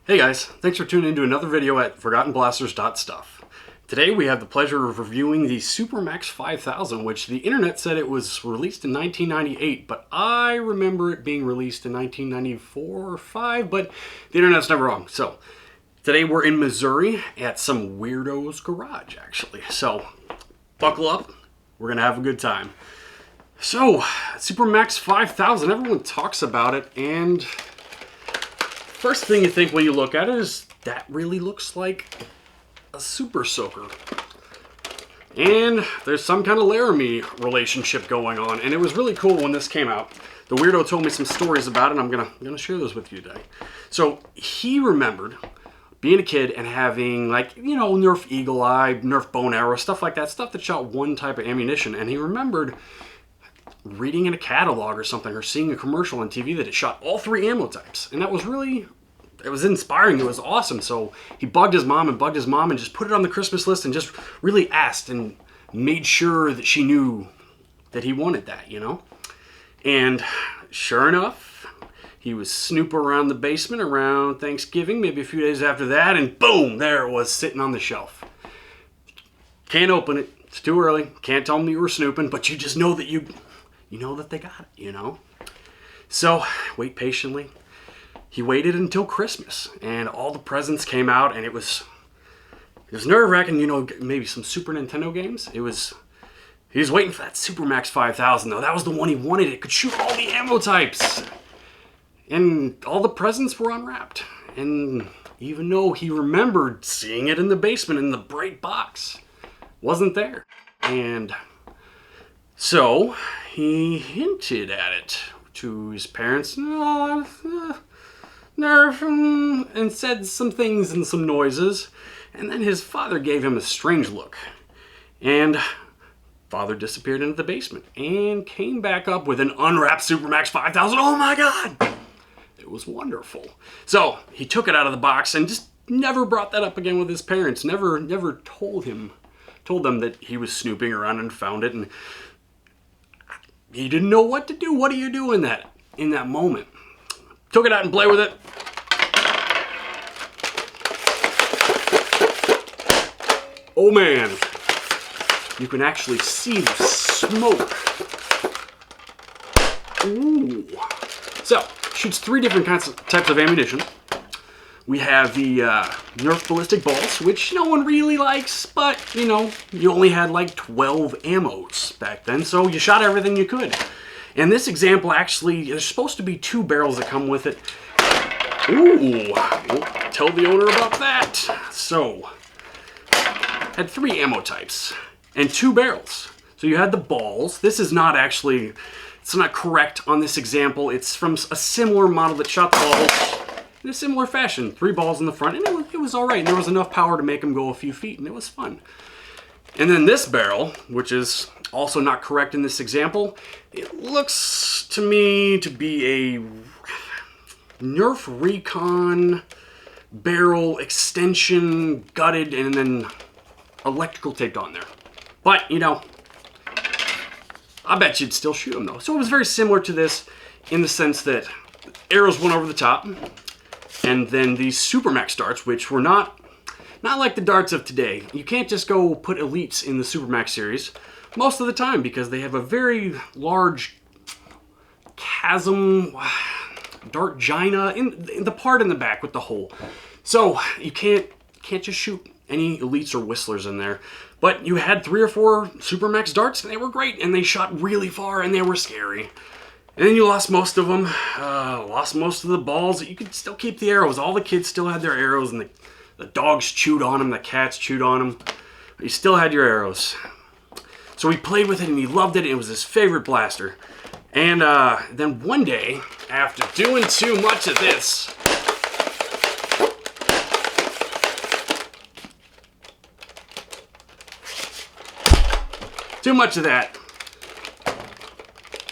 Hey guys, thanks for tuning in to another video at ForgottenBlasters.stuff. Today we have the pleasure of reviewing the SuperMAXX 5000, which the internet said it was released in 1998, but I remember it being released in 1994 or 5, but the internet's never wrong. So today we're in Missouri at some weirdo's garage, actually. So buckle up, we're gonna have a good time. So, SuperMAXX 5000, everyone talks about it, and first thing you think when you look at it is that really looks like a super soaker. And there's some kind of Laramie relationship going on, and it was really cool when this came out. The weirdo told me some stories about it, and I'm gonna share those with you today. So he remembered being a kid and having, like, you know, Nerf Eagle Eye, Nerf Bow and Arrow, stuff like that, stuff that shot one type of ammunition, and he remembered reading in a catalog or something, or seeing a commercial on TV that it shot all three ammo types. And that was really, it was inspiring, it was awesome. So he bugged his mom and just put it on the Christmas list and just really asked and made sure that she knew that he wanted that, you know? And sure enough, he was snooping around the basement around Thanksgiving, maybe a few days after that, and boom, there it was sitting on the shelf. Can't open it, it's too early, can't tell them you were snooping, but you just know that you know that they got it, you know? So, wait patiently. He waited until Christmas, and all the presents came out, and it was nerve-wracking, you know, maybe some Super Nintendo games. He was waiting for that SuperMAXX 5000, though. That was the one he wanted. It could shoot all the ammo types. And all the presents were unwrapped. And even though he remembered seeing it in the basement in the bright box, wasn't there. And so he hinted at it to his parents, Nerf, and said some things and some noises. And then his father gave him a strange look. And father disappeared into the basement and came back up with an unwrapped SuperMAXX 5000. Oh my God! It was wonderful. So he took it out of the box and just never brought that up again with his parents. Never told them that he was snooping around and found it, and he didn't know what to do. What do you do in that moment? Took it out and played with it. Oh man, you can actually see the smoke. Ooh. So, shoots three different types of ammunition. We have the Nerf ballistic balls, which no one really likes, but, you know, you only had like 12 ammos back then, so you shot everything you could. And this example, actually, there's supposed to be two barrels that come with it. Ooh, we'll tell the owner about that. So, had three ammo types and two barrels. So you had the balls. This is not actually, it's not correct on this example. It's from a similar model that shot the balls in a similar fashion. Three balls in the front, and it was all right. And there was enough power to make them go a few feet, and it was fun. And then this barrel, which is also not correct in this example, it looks to me to be a Nerf Recon barrel extension, gutted, and then electrical taped on there. But, you know, I bet you'd still shoot them though. So it was very similar to this in the sense that arrows went over the top, and then these SuperMAXX darts, which were not like the darts of today. You can't just go put elites in the SuperMAXX series most of the time because they have a very large chasm, dart gina in the part in the back with the hole. So you can't just shoot any elites or whistlers in there. But you had 3 or 4 SuperMAXX darts, and they were great, and they shot really far, and they were scary. And then you lost most of them, lost most of the balls. You could still keep the arrows. All the kids still had their arrows, and the dogs chewed on them, the cats chewed on them. But you still had your arrows. So he played with it, and he loved it, and it was his favorite blaster. And then one day, after doing too much of this, too much of that,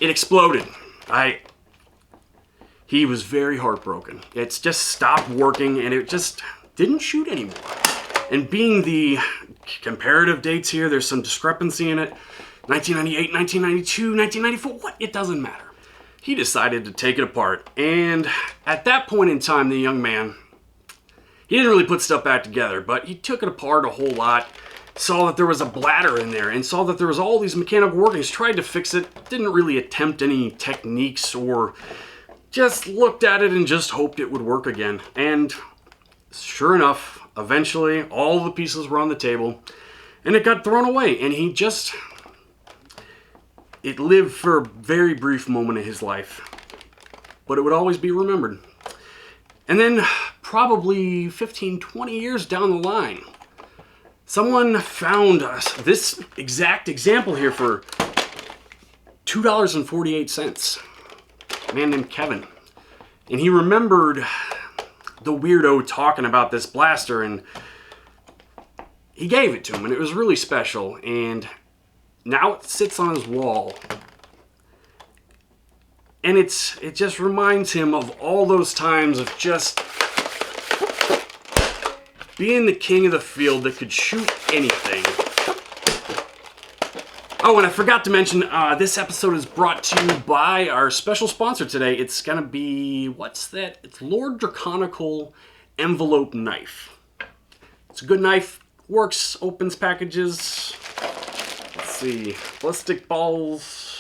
it exploded. He was very heartbroken. It's just stopped working, and it just didn't shoot anymore. And being the comparative dates here, there's some discrepancy in it. 1998, 1992, 1994, what? It doesn't matter. He decided to take it apart. And at that point in time, the young man He didn't really put stuff back together, but he took it apart a whole lot, saw that there was a bladder in there, and saw that there was all these mechanical workings, tried to fix it, didn't really attempt any techniques, or just looked at it and just hoped it would work again. And sure enough, eventually all the pieces were on the table, and it got thrown away, and it lived for a very brief moment in his life, but it would always be remembered. And then, probably 15, 20 years down the line, someone found this exact example here for $2.48. A man named Kevin. And he remembered the weirdo talking about this blaster, and he gave it to him, and it was really special. And now it sits on his wall. And it just reminds him of all those times of just being the king of the field that could shoot anything. Oh, and I forgot to mention, this episode is brought to you by our special sponsor today. It's gonna be, what's that? It's Lord Draconical Envelope Knife. It's a good knife, works, opens packages. Let's see, ballistic balls.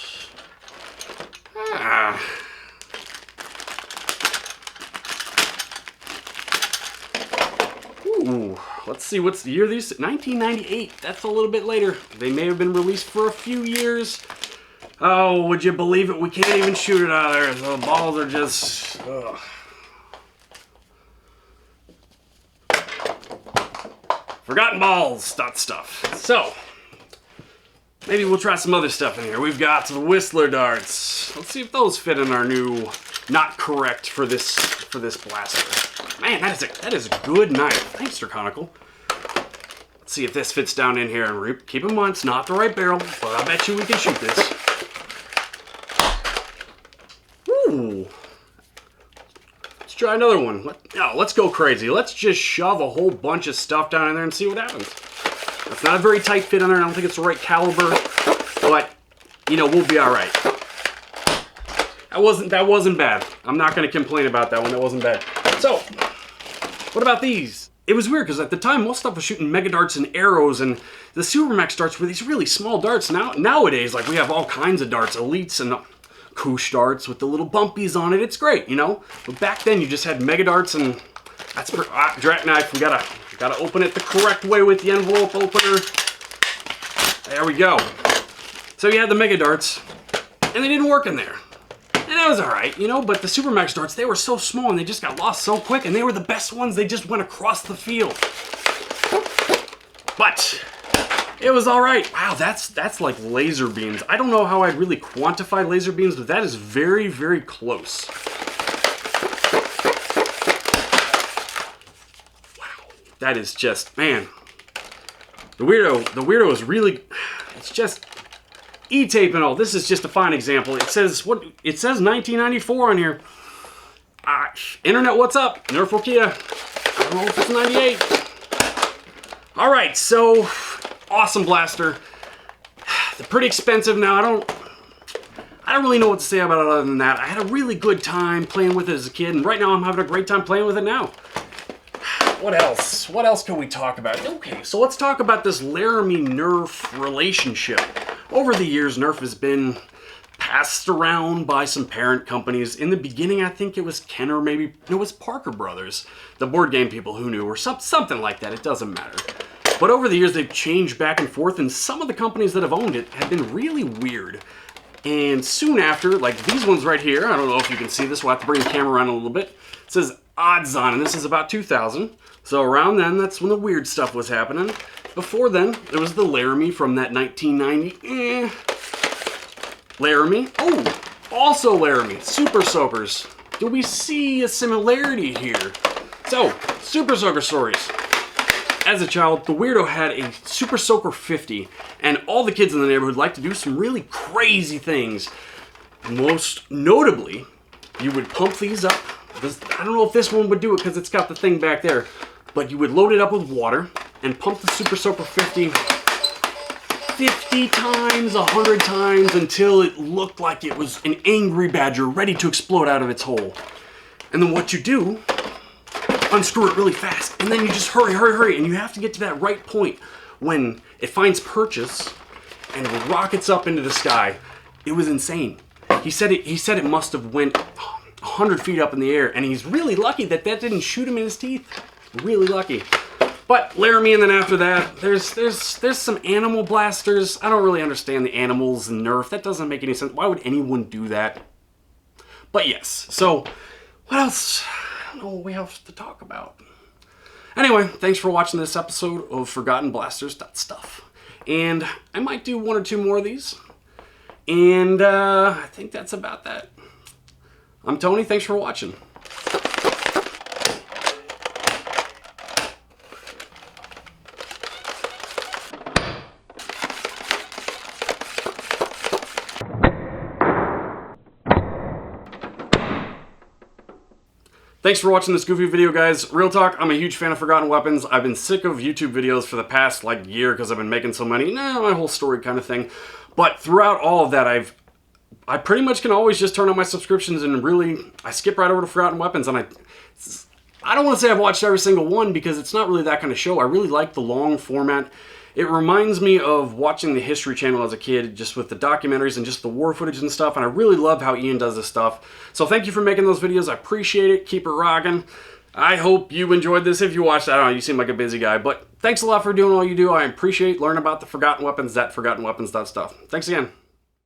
Ooh, let's see, what's the year of these? 1998. That's a little bit later. They may have been released for a few years. Oh, would you believe it? We can't even shoot it out of there. The balls are just... ugh. Forgotten balls, that stuff. So, maybe we'll try some other stuff in here. We've got the Whistler darts. Let's see if those fit in our new, not correct for this blaster. Man, that is a good knife. Thanks, Draconical. Let's see if this fits down in here. And keep in mind, it's not the right barrel, but I bet you we can shoot this. Ooh. Let's try another one. Let's go crazy. Let's just shove a whole bunch of stuff down in there and see what happens. It's not a very tight fit on there. I don't think it's the right caliber, but you know, we'll be all right. That wasn't bad. I'm not going to complain about that one. That wasn't bad. So, what about these? It was weird because at the time most stuff was shooting mega darts and arrows, and the SuperMAXX darts were these really small darts. Nowadays, like, we have all kinds of darts, elites and koosh darts with the little bumpies on it. It's great, you know. But back then you just had mega darts, and that's direct knife. We gotta open it the correct way with the envelope opener. There we go. So you had the mega darts, and they didn't work in there. And that was alright, you know, but the SuperMAXX darts, they were so small and they just got lost so quick, and they were the best ones. They just went across the field. But it was alright. Wow, that's like laser beams. I don't know how I'd really quantify laser beams, but that is very, very close. Wow, that is just, man. The weirdo is really, it's just E-tape and all. This is just a fine example. It says 1994 on here. Internet, what's up? Nerf Nokia. I don't know if it's 98. All right, so awesome blaster. They're pretty expensive now. I don't really know what to say about it other than that. I had a really good time playing with it as a kid, and right now I'm having a great time playing with it now. What else? What else can we talk about? Okay, so let's talk about this Laramie-Nerf relationship. Over the years, Nerf has been passed around by some parent companies. In the beginning, I think it was Kenner, or maybe it was Parker Brothers, the board game people who knew, or something like that. It doesn't matter. But over the years, they've changed back and forth, and some of the companies that have owned it have been really weird. And soon after, like these ones right here, I don't know if you can see this, we'll have to bring the camera around a little bit. It says odds on, and this is about 2000. So around then, that's when the weird stuff was happening. Before then, there was the Laramie from that 1990. Laramie. Oh, also Laramie. Super Soakers. Do we see a similarity here? So, Super Soaker stories. As a child, the weirdo had a Super Soaker 50, and all the kids in the neighborhood liked to do some really crazy things. Most notably, you would pump these up. I don't know if this one would do it because it's got the thing back there, but you would load it up with water and pump the Super Soaker 50 times, 100 times, until it looked like it was an angry badger ready to explode out of its hole. And then what you do unscrew it really fast, and then you just hurry, and you have to get to that right point when it finds purchase and rockets up into the sky. It was insane. He said it must have went 100 feet up in the air, and he's really lucky that didn't shoot him in his teeth. Really lucky. But Laramie, and then after that, there's some animal blasters. I don't really understand the animals and Nerf. That doesn't make any sense. Why would anyone do that? But yes, so what else? I don't know what we have to talk about. Anyway, thanks for watching this episode of Forgotten Blasters.stuff. And I might do one or two more of these. And I think that's about that. I'm Tony, thanks for watching. Thanks for watching this goofy video, guys. Real talk, I'm a huge fan of Forgotten Weapons. I've been sick of YouTube videos for the past, year because I've been making so many, my whole story kind of thing. But throughout all of that, I pretty much can always just turn on my subscriptions and I skip right over to Forgotten Weapons. And I don't want to say I've watched every single one because it's not really that kind of show. I really like the long format. It reminds me of watching the History Channel as a kid, just with the documentaries and just the war footage and stuff, and I really love how Ian does this stuff. So thank you for making those videos. I appreciate it. Keep it rocking. I hope you enjoyed this. If you watched, I don't know, you seem like a busy guy, but thanks a lot for doing all you do. I appreciate learning about the Forgotten Weapons at ForgottenWeapons.stuff. Thanks again.